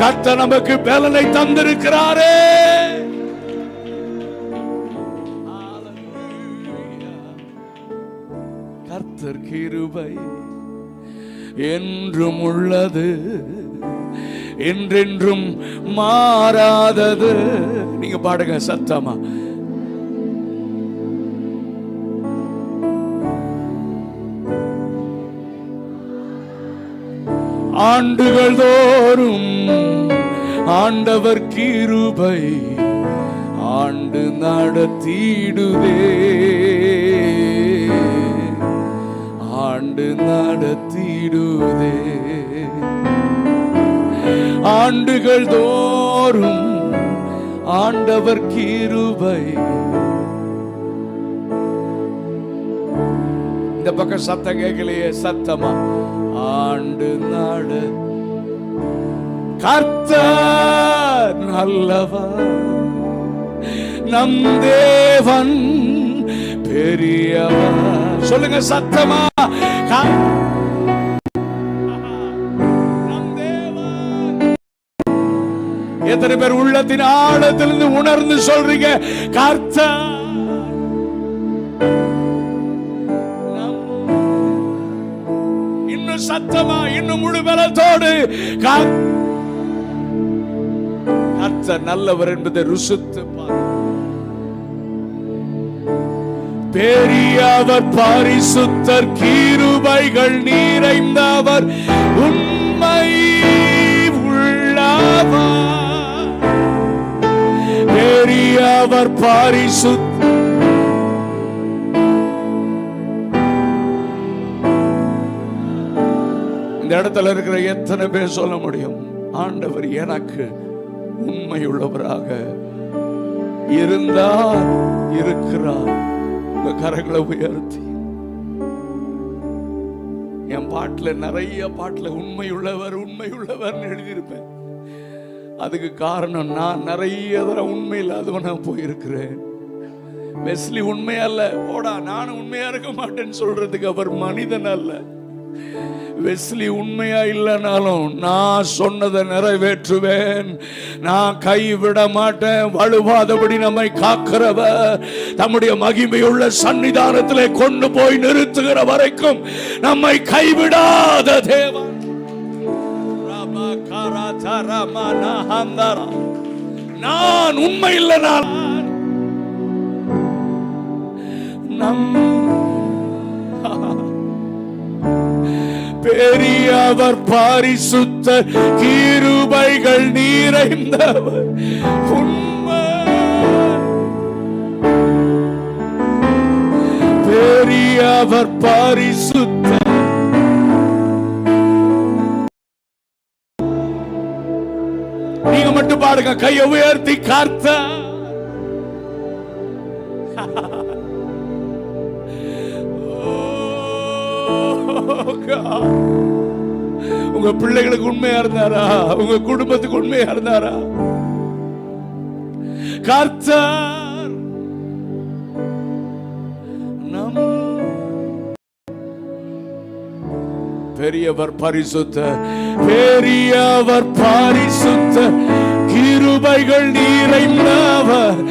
கர்த்தர் நமக்கு பலனை தந்திருக்கிறாரே. கர்த்தர் கிருபை என்றும் உள்ளது, என்றென்றும் மாறாதது. நீங்க பாடுங்க சத்தமா. ஆண்டுகள் தோறும் ஆண்டவர் கிருபை ஆண்டு நடத்திடுதே, ஆண்டு நடத்திடுதே. ஆண்டுகள் தோறும் ஆண்டவர் கிருபை. இந்த பக்கம் சத்தம் கேட்கலையே, சத்தமா. ஆண்டு நட கர்த்தர் நல்லவர், நம் தேவன் பெரியவர். சொல்லுங்க சத்தமா. எத்தனை பேர் உள்ளத்தின் ஆழத்திலிருந்து உணர்ந்து சொல்றீங்க கர்த்தர்? இன்னும் சத்தமா, இன்னும் முழு பலத்தோடு கர்த்தர் நல்லவர் என்பதை ருசித்து பார். பெரியவர், பரிசுத்தர், கிருபைகள் நிறைந்தவர், உண்மை உள்ளவர். பெரியவர், பரிசுத்தர். இந்த இடத்துல இருக்கிற எத்தனை பேர் சொல்ல முடியும், ஆண்டவர் எனக்கு உண்மை உள்ளவராக இருந்தார், இருக்கிறார்? கரங்களை உயர்த்தி. என் பாட்டுல, நிறைய பாட்டுல உண்மை உள்ளவர் எழுதியிருப்பேன். அதுக்கு காரணம் நான் நிறைய தடவை உண்மை இல்லாதவனா போயிருக்கிறேன். வெஸ்லி உண்மை அல்ல, போடா நானும் உண்மையா இருக்க மாட்டேன்னு சொல்றதுக்கு அவர் மனிதன் அல்ல. வெஸ்லி உண்மையா இல்லைனாலும் நான் சொன்னதை நிறைவேற்றுவேன், நான் கைவிட மாட்டேன். வலுவாதபடி நம்மை காக்கிறவர், தம்முடைய மகிமையுள்ள சன்னிதானத்திலே கொண்டு போய் நிறுத்துகிற வரைக்கும் நம்மை கைவிடாத தேவன். நான் உண்மை இல்லைனால் பெரியவர், பரிசுத்த கிருபைகள் நிறைந்தவர், உண்மை பெரியவர், பரிசுத்த. நீங்க மட்டும் பாடுங்க, கையை உயர்த்தி கர்த்தர். உங்க பிள்ளைகளுக்கு உண்மையா இருந்தாரா? உங்க குடும்பத்துக்கு உண்மையா இருந்தாரா? கர்த்தர் நம் பெரியவர், பரிசுத்த, பெரியவர், பரிசுத்த கிருபைகள் நிறைந்தவர்,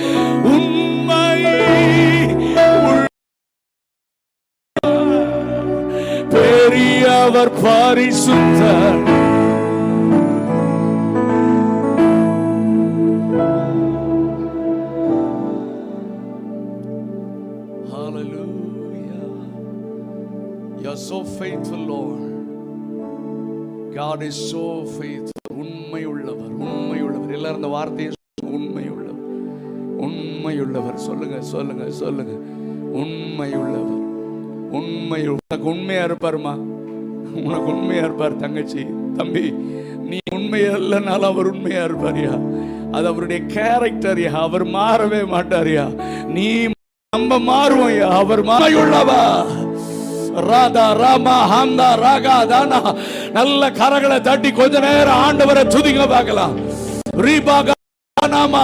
உண்மை பெரியவர், பரிசுத்தர். Hallelujah. You are so faithful, Lord. God is so faithful. உண்மை உள்ளவர், உண்மை உள்ளவர். எல்லாரும் இந்த வார்த்தையை உண்மை உள்ளவர், உண்மை உள்ளவர். சொல்லுங்க, சொல்லுங்க, சொல்லுங்க. உண்மை உள்ளவர், உண்மை. உனக்கு உண்மையா இருப்பாருமா, உனக்கு உண்மையா இருப்பார். தங்கச்சி, தம்பி, நீ உண்மையா இல்லைனாலும் அவர் உண்மையா இருப்பாரியா. அது அவருடைய கேரக்டர்யா. அவர் மாறவே மாட்டாரியா. நீ நம்ம மாறுவோம்யா. அவர் மாறியுள்ளவா. ராதா ராமா ஹாந்தா ராகா தானா. நல்ல கரங்களை தட்டி கொஞ்ச நேரம் ஆண்டவரை துதிங்க பார்க்கலாம். ரீபாகா நாமா,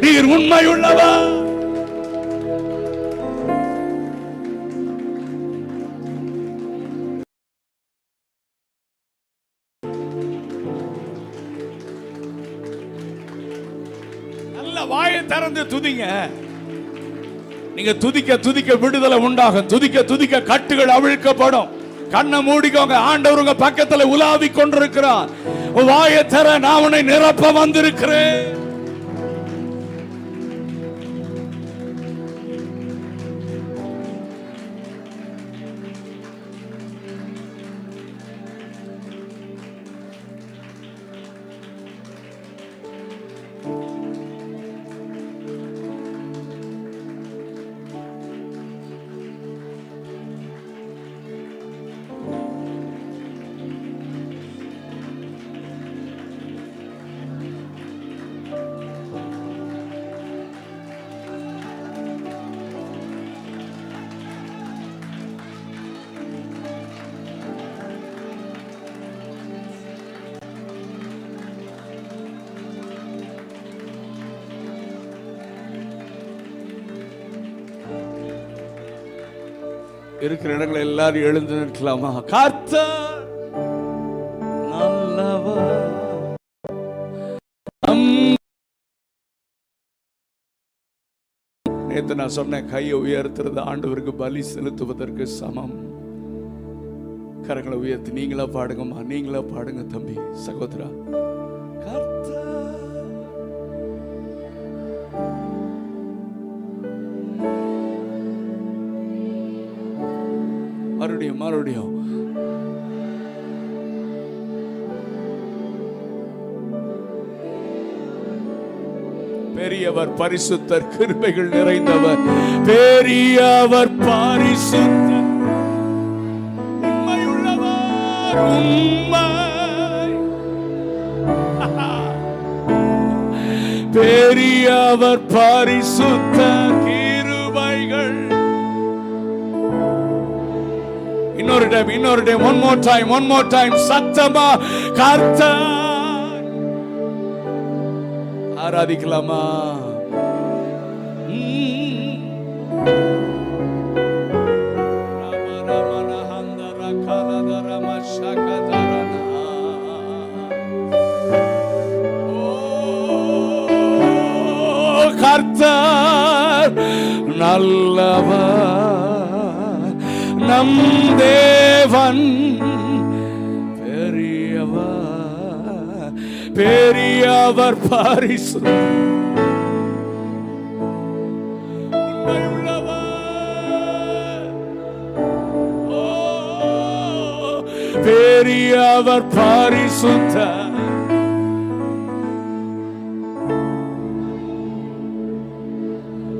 நீர் உண்மையுள்ளவா. வாயை திறந்து துதிங்க. நீங்க துதிக்க துதிக்க விடுதலை உண்டாகும். துதிக்க துதிக்க கட்டுகள் அவிழ்க்கப்படும். கண்ணை மூடிக்கோங்க. ஆண்டவர் உங்க பக்கத்துல உலாவி கொண்டிருக்கிறார். வாயை திற, நான் உன்னை நிரப்ப வந்திருக்கிறேன். இருக்கிற இடங்களை எல்லாரும் எழுந்து நிற்கலாமா? கர்த்தர் நல்லவர். நேத்து நான் சொன்னேன், கையை உயர்த்துறது ஆண்டவருக்கு பலி செலுத்துவதற்கு சமம். கரங்களை உயர்த்தி நீங்களா பாடுங்கம்மா, நீங்களா பாடுங்க தம்பி, சகோதரா. மறுபடியும் மறுபடியும் பெரியவர், பரிசுத்தர், கிருபைகள் நிறைந்தவர், பெரியவர், பரிசுத்தர், உண்மையுள்ளவர், உண்மை பெரியவர், பரிசுத்தர், கிருபைகள். இன்னொரு டைம் one more time சத்தமா கர்த்தர். ஆராதிக்கலாமா? ராமா ராமா ஹந்தா கர்த்தர் நல்லவர், நம் தேவன் பெரியவர், பெரியவர் பரிசுத்தர், பெரியவர் பரிசுத்தர்,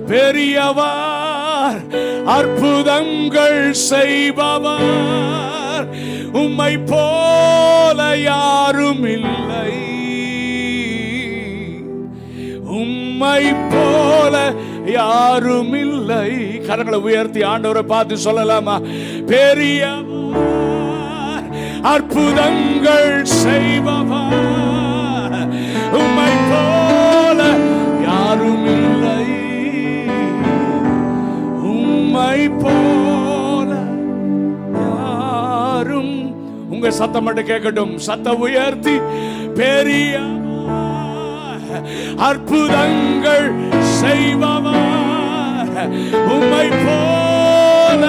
பெரியவர் அற்புதங்கள் செய்பவர், உம்மை போல யாரும் இல்லை, உம்மை போல யாரும் இல்லை. கரங்களை உயர்த்தி ஆண்டவரை பார்த்து சொல்லலாமா? பெரியவர் அற்புதங்கள் செய்பவர், உம்மை போல யாரும் இல்லை, உம்மை போல யாரும். உங்க சத்தம் மட்டும் கேட்கட்டும், சத்தம் உயர்த்தி. பெரியவர் அற்புதங்கள் செய்பவர், உம்மை போல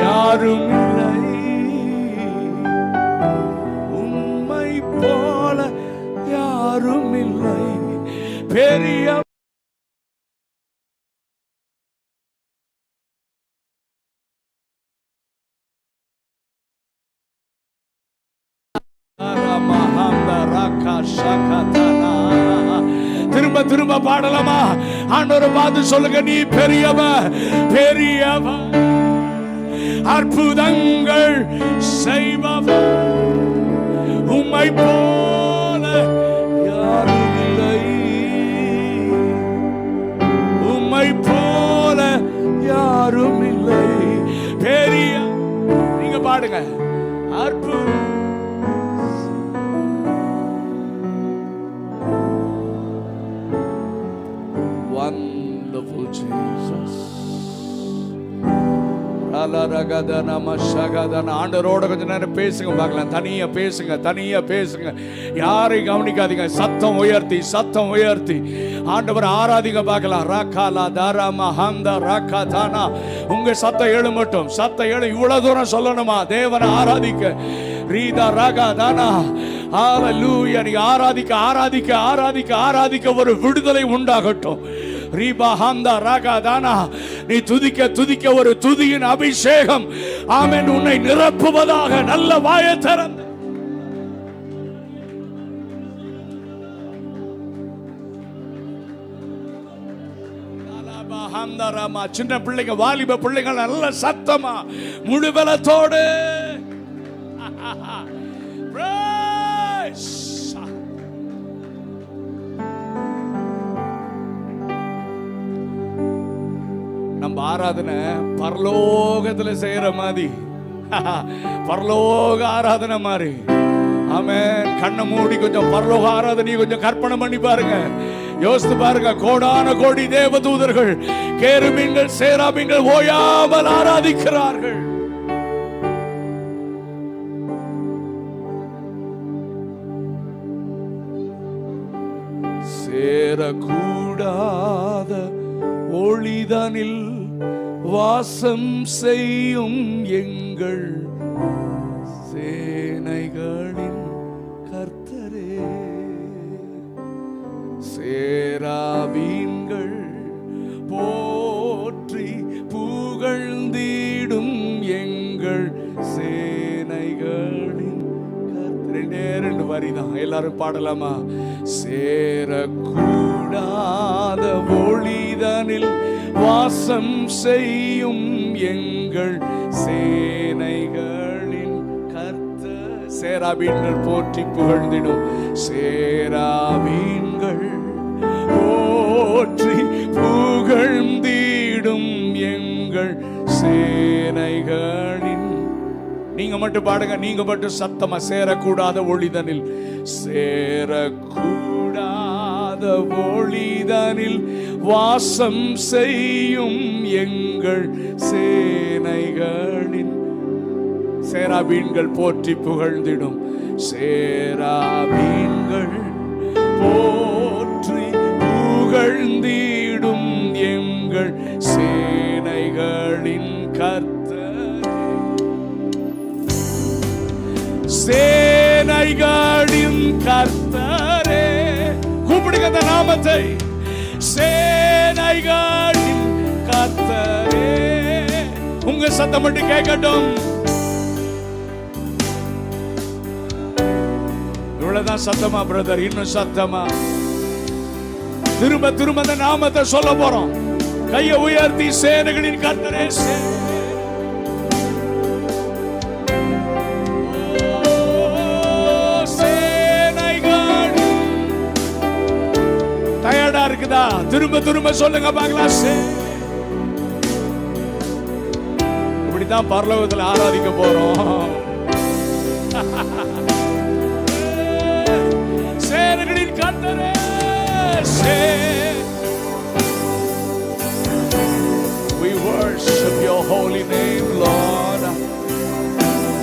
யாரும் இல்லை, உம்மை போல யாரும் இல்லை. பெரிய திரும்ப திரும்ப பாடலாமா? ஆண்டவரை பார்த்து சொல்லுங்க, நீ பெரியவர், பெரியவர் அற்புதங்கள் செய்பவர், உம்மை போல யாரும் இல்லை, உம்மை போல யாரும் இல்லை. பெரிய நீங்க பாடுங்க. அற்புதம் wonderful Jesus. ஆண்டவரோட கொஞ்ச நேரம் பேசுங்க பார்க்கலாம். தனியா பேசுங்க, தனியா பேசுங்க, யாரையும் கவனிக்காதீங்க. சத்தம் உயர்த்தி, சத்தம் உயர்த்தி ஆண்டவர் ஆராதிங்க பார்க்கலாம். ராக்காலா தாரா மஹாந்தா ராக்கா தானா. உங்க சத்தம் எழு மட்டும், சத்தம் எழு. இவ்வளவு தூரம் சொல்லணுமா தேவனை ஆராதிக்க? ரீதா ராகா தானா. ஹalleluya. நீ ஆராதிக்க ஆராதிக்க ஆராதிக்க ஆராதிக்க ஒரு விடுதலை உண்டாகட்டும். ரீபா ஹாந்தா ராகா தானா. நீ துதிக்க துதிக்க ஒரு துதியின் அபிஷேகம் ஆமென் உன்னை நிரப்புவதாக. நல்ல வாயை திறந்து சின்ன பிள்ளைங்க, வாலிப பிள்ளைங்க நல்ல சத்தமா முழு பலத்தோடு நம்ம ஆராதனை பரலோகத்துல செய்யற மாதிரி, பரலோக ஆராதனை மாதிரி. ஆமென். கண்ணை மூடி கொஞ்சம் பரலோக ஆராதனையை கொஞ்சம் கற்பனை பண்ணி பாருங்க, யோசித்து பாருங்க. கோடான கோடி தேவதூதர்கள், கேருபீன்கள், சேராபீன்கள் ஓயாமல் ஆராதிக்கிறார்கள். சேரக்கூடாத ஒளிதனில் வாசம் செய்யும் எங்கள் சேனைகளின் கர்த்தரே, சேராபீன்கள் போற்றி புகழ்ந்திடும் எங்கள் சேனைகளின் கர்த்தரே. ரெண்டு வரிதான், எல்லாரும் பாடலாமா? சேரக்கூடாத ஒளிதனில் வாசம் செய்யும் எங்கள் சேனைகளின் கர்த்தர். சேராபீன்கள் போற்றி புகழ்ந்திடும், சேராபீன்கள் போற்றி புகழ்ந்திடும் எங்கள் சேனைகளின். நீங்க மட்டும் பாடுங்க, நீங்க மட்டும் சத்தமா. சேரக்கூடாத ஒளிதனில், சேரக்கூடாத ஒளிதனில் வாசம் செய்யும் எங்கள் சேனைகளின். சேராபீன்கள் போற்றி புகழ்ந்திடும், சேராபீன்கள் போற்றி புகழ்ந்திடும் சொல்லுங்கள், சேனைகளின் கர்த்தர், சேனைகளின் கர்த்தரே. கூப்பிடுங்க அந்த நாமத்தை, சேனைகளின் கர்த்தரே. உங்க சத்தம் மட்டும் கேட்கட்டும். இவ்வளவுதான் சத்தமா பிரதர்? இன்னும் சத்தமா திரும்ப திரும்ப அந்த நாமத்தை சொல்ல போறோம். கையை உயர்த்தி, சேனைகளின் கர்த்தரே. டயர்டா இருக்குதா? திரும்ப திரும்ப சொல்லுங்க பார்க்கலாம். இப்படித்தான் பரலோகத்தில் ஆராதிக்க போறோம். சேனைகளின் கர்த்தரே. We worship your holy name, Lord.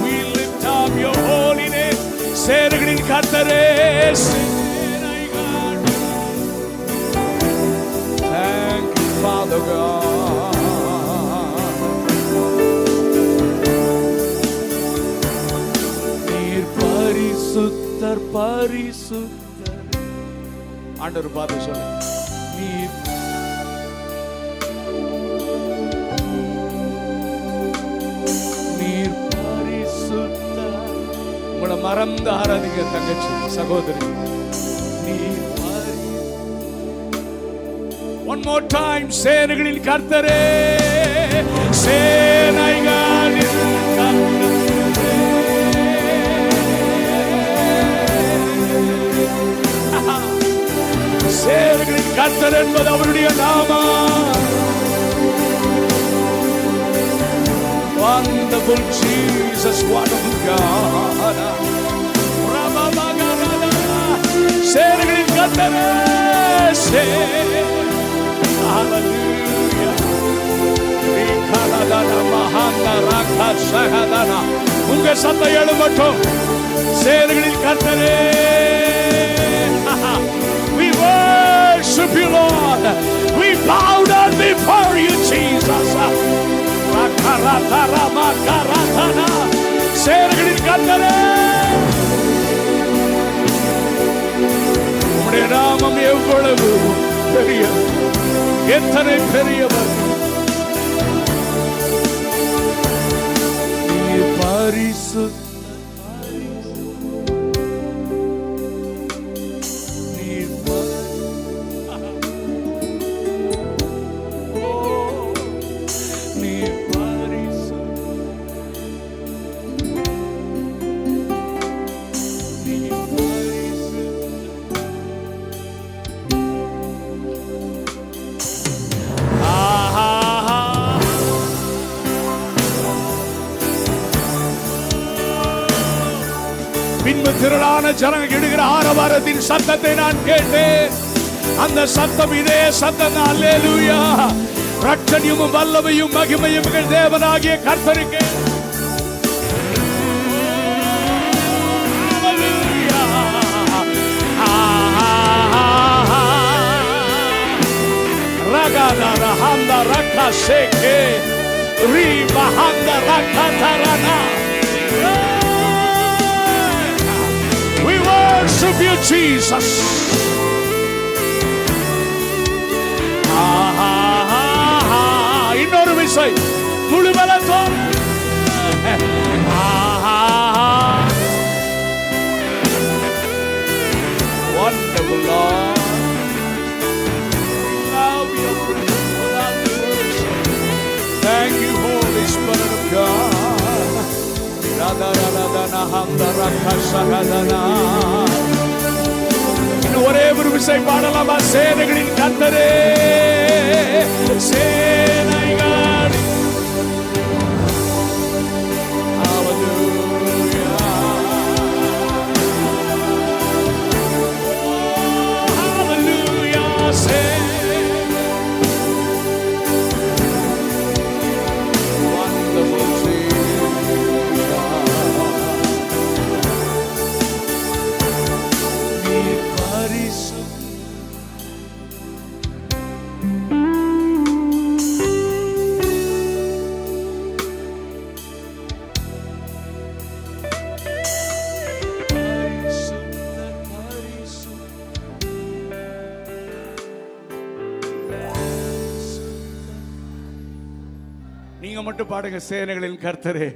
We lift up your holy name. சேனைகளின் கர்த்தரே. Thank you, Father God. நீர் பரிசுத்தர், பரிசுத்தர். ஆண்டவர் பார்த்து சொல்லு, நீர் பரிசுத்தர். உங்களை மறந்து ஆராதிக்க தங்கச்சி, சகோதரி. நீர் one more time, சேனைகளின் கர்த்தரே. சேனைகளின் கர்த்தரே. சேனைகளின் கர்த்தர் என்பது அவருடைய நாமம். Wonderful Jesus, wonderful God. சேனைகளின் கர்த்தரே. Hallelujah. உங்க சத்தம் எழும்பட்டும். சேனைகளின் கர்த்தரே. We worship you, Lord. We bow down before you, Jesus. சேனைகளின் கர்த்தரே. உம்முடைய நாமம் எவ்வளவு பெரிய, எத்தனை பெரியவர். நீர் பரிசுத்தர். பின்பு திரளான ஜனங்கள் இடுகிற ஆரவாரத்தின் சத்தத்தை நான் கேட்டேன். அந்த சத்தம் இதே சத்தம் தான். அல்லேலூயா. ரட்சணியும் வல்லமையும் மகிமையும் தேவனாகிய கர்த்தருக்கு. ரகதர ஹந்த ரகசேகே ரிபா ஹந்த ரகதரனா. We worship you, Jesus. இன்னொரு விசை முழுமலத்தோம். Wonderful Lord. Love your presence. Thank you, Holy Spirit of God. இன்னும் ஒரே ஒரு விசை பாடலாமா? சேனைகளின் கர்த்தரே. சேனைகள். நீங்க மட்டும் பாடுங்க, சேனைகளின் கர்த்தரே.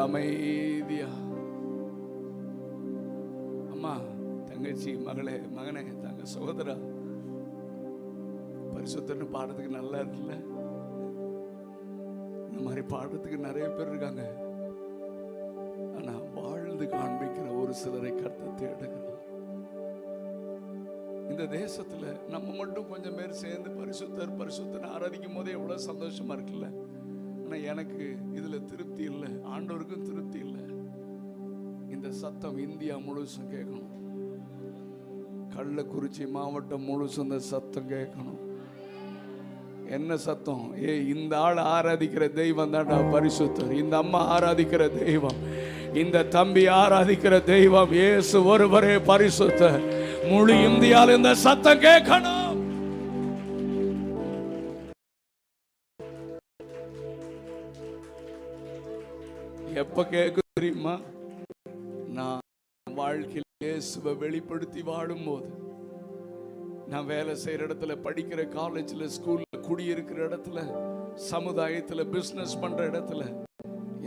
அமைதியா அம்மா, தங்கச்சி, மகளே, மகனே, தங்க சகோதரா, பரிசுத்தன்னு பாடுறதுக்கு நல்லா இருக்குல்ல? இந்த மாதிரி பாடுறதுக்கு நிறைய பேர் இருக்காங்க. ஆனா வாழ்ந்து காண்பிக்கிற ஒரு சிலரை கர்த்தர் தேடுகிறார். இந்த தேசத்துல நம்ம மட்டும் கொஞ்சம் பேர் சேர்ந்து பரிசுத்தர் பரிசுத்தர் ஆராதிக்கும் போதே எவ்வளவு சந்தோஷமா இருக்குல்ல? ஆனா எனக்கு இதுல திருப்தி இல்லை, ஆண்டவருக்கும் திருப்தி இல்லை. இந்த சத்தம் இந்தியா முழுசும் கேட்கணும். கள்ளக்குறிச்சி மாவட்டம் முழுசும் இந்த சத்தம் கேட்கணும். என்ன சத்தம்? இந்த ஆள் ஆராதிக்கிற தெய்வம் தான்டா பரிசுத்தர். இந்த அம்மா ஆராதிக்கிற தெய்வம், இந்த தம்பி ஆராதிக்கிற தெய்வம் இயேசு ஒருவரே பரிசுத்தர். முழு இந்தியாவில் இந்த சத்தம் கேட்கணும். எப்ப கேட்கும் தெரியுமா? நான் வாழ்க்கையில் இயேசுவை வெளிப்படுத்தி வாழும் போது, நான் வேலை செய்யற இடத்துல, படிக்கிற காலேஜ்ல, ஸ்கூல்ல, குடியிருக்கிற இடத்துல, சமுதாயத்துல, பிசினஸ் பண்ற இடத்துல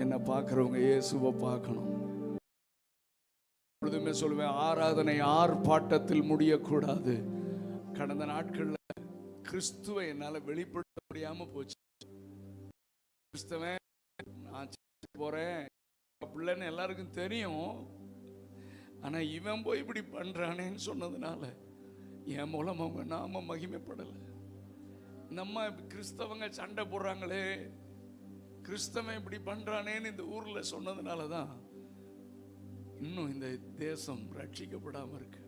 என்ன பார்க்கிறவங்க இயேசுவை பார்க்கணும். எப்பொழுதுமே சொல்லுவேன், ஆராதனை ஆர்ப்பாட்டத்தில் முடியக்கூடாது. கடந்த நாட்கள்ல கிறிஸ்துவை என்னால வெளிப்படுத்த முடியாம போச்சு. கிறிஸ்தவன் நான் போறேன் பிள்ளைன்னு எல்லாருக்கும் தெரியும். ஆனா இவன் போய் இப்படி பண்றானேன்னு சொன்னதுனால என் மூலம் அவங்க நாம மகிமைப்படலை. நம்ம கிறிஸ்தவங்க சண்டை போடுறாங்களே, கிறிஸ்தவன் இப்படி பண்றானேன்னு இந்த ஊர்ல சொன்னதுனால தான் இன்னும் இந்த தேசம் ரட்சிக்கப்படாம இருக்கு.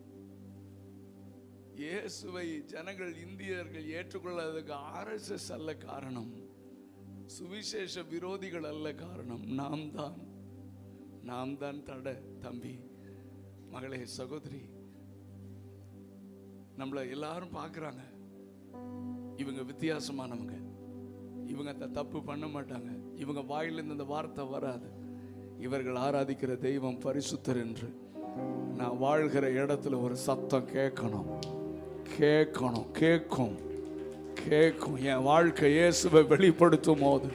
இயேசுவை ஜனங்கள், இந்தியர்கள் ஏற்றுக்கொள்ளாததுக்கு RSS அல்ல காரணம், சுவிசேஷ விரோதிகள் அல்ல காரணம், நாம் தான் தடை. தம்பி, மகளே, சகோதரி, நம்மள எல்லாரும் பார்க்குறாங்க, இவங்க வித்தியாசமானவங்க, இவங்க தப்பு பண்ண மாட்டாங்க, இவங்க வாயிலிருந்து இந்த வார்த்தை வராது, இவர்கள் ஆராதிக்கிற தெய்வம் பரிசுத்தர் என்று நான் வாழ்கிற இடத்துல ஒரு சத்தம் கேட்கணும். என் வாழ்க்கை இயேசுவை வெளிப்படுத்தும் போது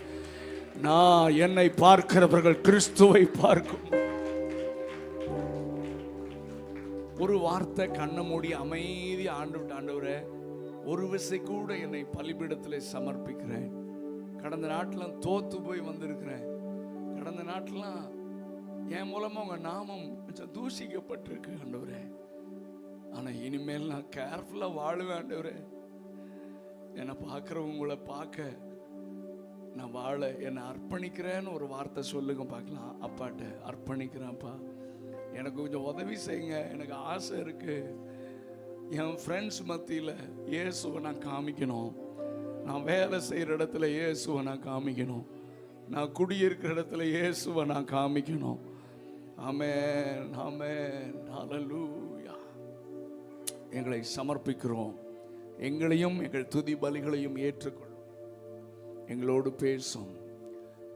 நான் என்னை பார்க்கிறவர்கள் கிறிஸ்துவை பார்க்கும். ஒரு வார்த்தை கண்ணை மூடி அமைதி ஆண்டவரே, ஒரு விசை கூட என்னை பலிபீடத்தில் சமர்ப்பிக்கிறேன். கடந்த நாட்டில் தோத்து போய் வந்திருக்கிறேன். கடந்த நாட்டில் என் மூலமா உங்க நாமம் தூஷிக்கப்பட்டிருக்கு ஆண்டவரே. ஆனா இனிமேல் நான் கேர்ஃபுல்லா வாழுவேன் ஆண்டவரே. என்னை பார்க்குறவங்களை பார்க்க நான் வாழ என்னை அர்ப்பணிக்கிறேன்னு ஒரு வார்த்தை சொல்லுங்க பார்க்கலாம். அப்பாட்ட அர்ப்பணிக்கிறேன்ப்பா, எனக்கு கொஞ்சம் உதவி செய்யுங்க, எனக்கு ஆசை இருக்கு. என் ஃப்ரெண்ட்ஸ் மத்தியில் இயேசுவை நான் காமிக்கணும், நான் வேலை செய்கிற இடத்துல இயேசுவை நான் காமிக்கணும், நான் குடியிருக்கிற இடத்துல இயேசுவை நான் காமிக்கணும். ஆமென், ஆமென், ஹல்லேலூயா. எங்களை சமர்ப்பிக்கிறோம். எங்களையும் எங்கள் துதி பலிகளையும் ஏற்றுக்கொள்ளும். எங்களோடு பேசும்.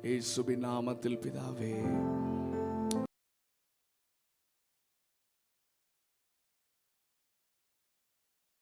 இயேசுவின் நாமத்தில் பிதாவே.